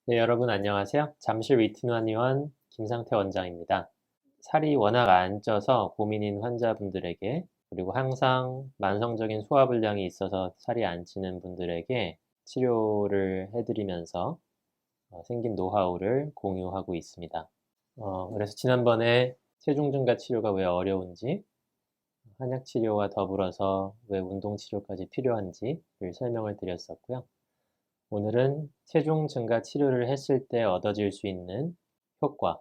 네, 여러분 안녕하세요. 잠실 위트너의원 김상태 원장입니다. 살이 워낙 안 쪄서 고민인 환자분들에게, 그리고 항상 만성적인 소화불량이 있어서 살이 안 찌는 분들에게 치료를 해드리면서 생긴 노하우를 공유하고 있습니다. 그래서 지난번에 체중 증가 치료가 왜 어려운지, 한약 치료와 더불어서 왜 운동 치료까지 필요한지를 설명을 드렸었고요. 오늘은 체중 증가 치료를 했을 때 얻어질 수 있는 효과,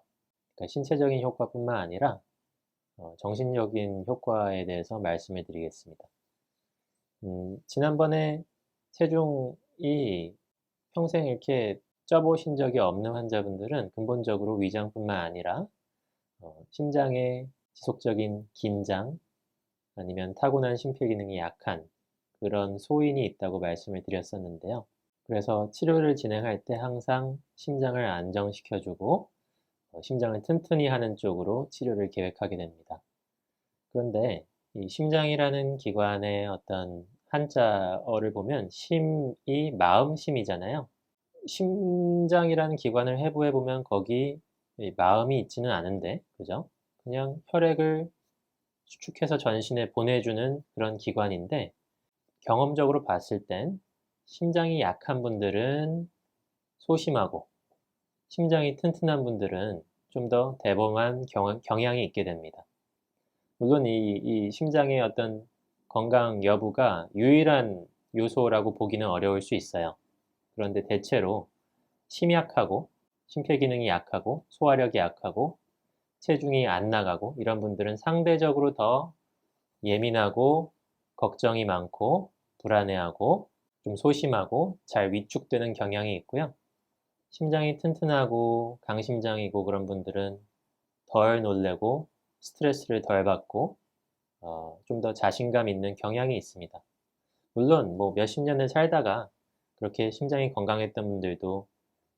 그러니까 신체적인 효과뿐만 아니라 정신적인 효과에 대해서 말씀을 드리겠습니다. 지난번에 체중이 평생 이렇게 쪄보신 적이 없는 환자분들은 근본적으로 위장뿐만 아니라 심장의 지속적인 긴장, 아니면 타고난 심폐기능이 약한 그런 소인이 있다고 말씀을 드렸었는데요. 그래서 치료를 진행할 때 항상 심장을 안정시켜주고 심장을 튼튼히 하는 쪽으로 치료를 계획하게 됩니다. 그런데 이 심장이라는 기관의 어떤 한자어를 보면 심이 마음심이잖아요. 심장이라는 기관을 해부해 보면 거기 마음이 있지는 않은데, 그죠? 그냥 혈액을 수축해서 전신에 보내주는 그런 기관인데, 경험적으로 봤을 땐 심장이 약한 분들은 소심하고 심장이 튼튼한 분들은 좀 더 대범한 경향이 있게 됩니다. 물론 이 심장의 어떤 건강 여부가 유일한 요소라고 보기는 어려울 수 있어요. 그런데 대체로 심약하고 심폐기능이 약하고 소화력이 약하고 체중이 안 나가고 이런 분들은 상대적으로 더 예민하고 걱정이 많고 불안해하고 좀 소심하고 잘 위축되는 경향이 있고요. 심장이 튼튼하고 강심장이고 그런 분들은 덜 놀래고 스트레스를 덜 받고 좀 더 자신감 있는 경향이 있습니다. 물론 뭐 몇십 년을 살다가 그렇게 심장이 건강했던 분들도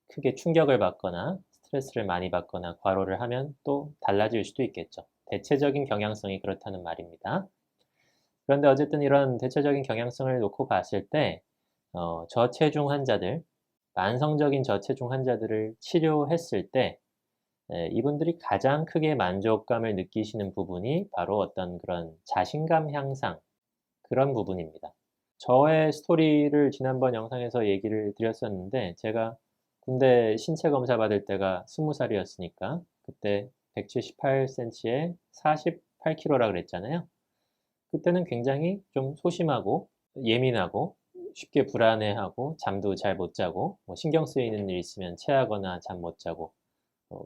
크게 충격을 받거나 스트레스를 많이 받거나 과로를 하면 또 달라질 수도 있겠죠. 대체적인 경향성이 그렇다는 말입니다. 그런데 어쨌든 이런 대체적인 경향성을 놓고 봤을 때 저체중 환자들, 만성적인 저체중 환자들을 치료했을 때 이분들이 가장 크게 만족감을 느끼시는 부분이 바로 어떤 그런 자신감 향상, 그런 부분입니다. 저의 스토리를 지난번 영상에서 얘기를 드렸었는데, 제가 군대 신체 검사 받을 때가 20살이었으니까 그때 178cm에 48kg라 그랬잖아요. 그때는 굉장히 좀 소심하고 예민하고 쉽게 불안해하고 잠도 잘 못 자고 뭐 신경 쓰이는 일 있으면 체하거나 잠 못 자고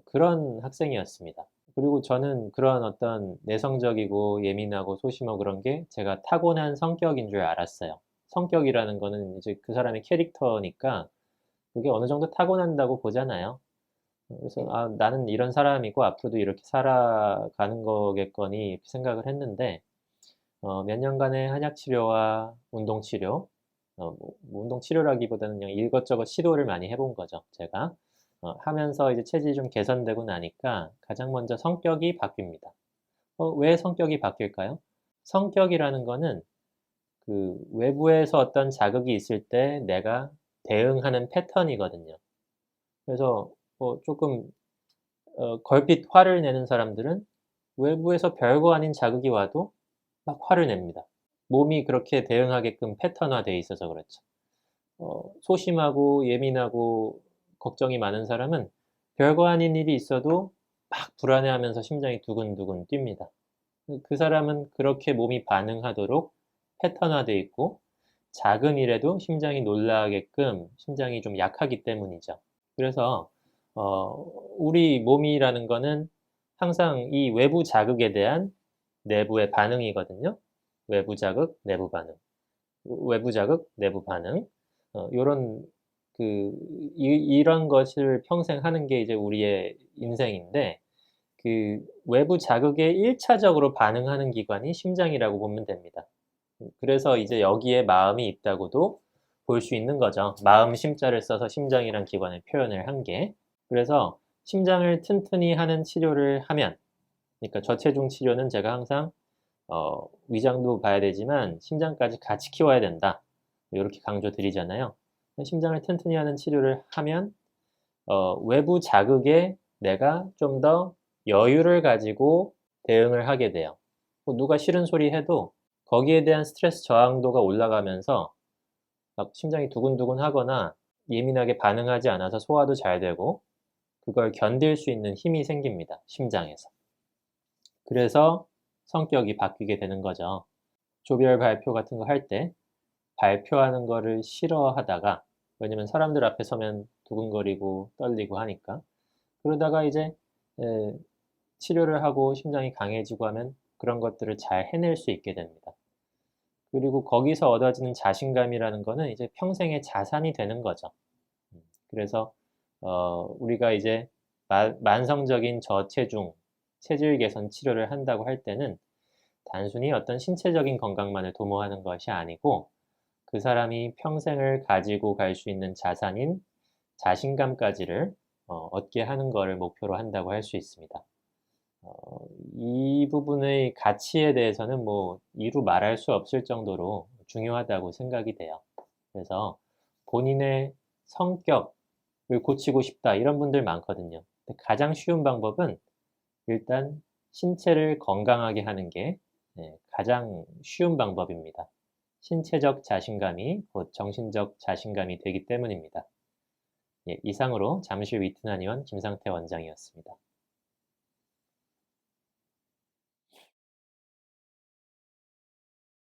그런 학생이었습니다. 그리고 저는 그런 어떤 내성적이고 예민하고 소심하고 그런 게 제가 타고난 성격인 줄 알았어요. 성격이라는 거는 이제 그 사람의 캐릭터니까 그게 어느 정도 타고난다고 보잖아요. 그래서 아, 나는 이런 사람이고 앞으로도 이렇게 살아가는 거겠거니 이렇게 생각을 했는데 몇 년간의 한약 치료와 운동 치료, 뭐 운동 치료라기보다는 그냥 이것저것 시도를 많이 해본 거죠, 제가. 하면서 이제 체질이 좀 개선되고 나니까 가장 먼저 성격이 바뀝니다. 왜 성격이 바뀔까요? 성격이라는 거는 그 외부에서 어떤 자극이 있을 때 내가 대응하는 패턴이거든요. 그래서 조금 걸핏 화를 내는 사람들은 외부에서 별거 아닌 자극이 와도 막 화를 냅니다. 몸이 그렇게 대응하게끔 패턴화되어 있어서 그렇죠. 소심하고 예민하고 걱정이 많은 사람은 별거 아닌 일이 있어도 막 불안해하면서 심장이 두근두근 뜁니다. 그 사람은 그렇게 몸이 반응하도록 패턴화되어 있고 작은 일에도 심장이 놀라게끔 심장이 좀 약하기 때문이죠. 그래서 우리 몸이라는 거는 항상 이 외부 자극에 대한 내부의 반응이거든요. 외부 자극, 내부 반응. 외부 자극, 내부 반응. 요런 이런 것을 평생 하는 게 이제 우리의 인생인데 그 외부 자극에 1차적으로 반응하는 기관이 심장이라고 보면 됩니다. 그래서 이제 여기에 마음이 있다고도 볼 수 있는 거죠. 마음 심자를 써서 심장이란 기관을 표현을 한 게. 그래서 심장을 튼튼히 하는 치료를 하면, 그러니까 저체중 치료는 제가 항상 위장도 봐야 되지만 심장까지 같이 키워야 된다. 이렇게 강조드리잖아요. 심장을 튼튼히 하는 치료를 하면 외부 자극에 내가 좀 더 여유를 가지고 대응을 하게 돼요. 뭐 누가 싫은 소리 해도 거기에 대한 스트레스 저항도가 올라가면서 막 심장이 두근두근 하거나 예민하게 반응하지 않아서 소화도 잘 되고 그걸 견딜 수 있는 힘이 생깁니다, 심장에서. 그래서 성격이 바뀌게 되는 거죠. 조별 발표 같은 거 할 때 발표하는 거를 싫어하다가, 왜냐면 사람들 앞에 서면 두근거리고 떨리고 하니까. 그러다가 이제 에, 치료를 하고 심장이 강해지고 하면 그런 것들을 잘 해낼 수 있게 됩니다. 그리고 거기서 얻어지는 자신감이라는 거는 이제 평생의 자산이 되는 거죠. 그래서 우리가 이제 만성적인 저체중, 체질 개선 치료를 한다고 할 때는 단순히 어떤 신체적인 건강만을 도모하는 것이 아니고 그 사람이 평생을 가지고 갈 수 있는 자산인 자신감까지를 얻게 하는 것을 목표로 한다고 할 수 있습니다. 어, 이 부분의 가치에 대해서는 뭐 이루 말할 수 없을 정도로 중요하다고 생각이 돼요. 그래서 본인의 성격을 고치고 싶다 이런 분들 많거든요. 근데 가장 쉬운 방법은 일단 신체를 건강하게 하는 게 가장 쉬운 방법입니다. 신체적 자신감이 곧 정신적 자신감이 되기 때문입니다. 예, 이상으로 잠실 위트나니원 김상태 원장이었습니다.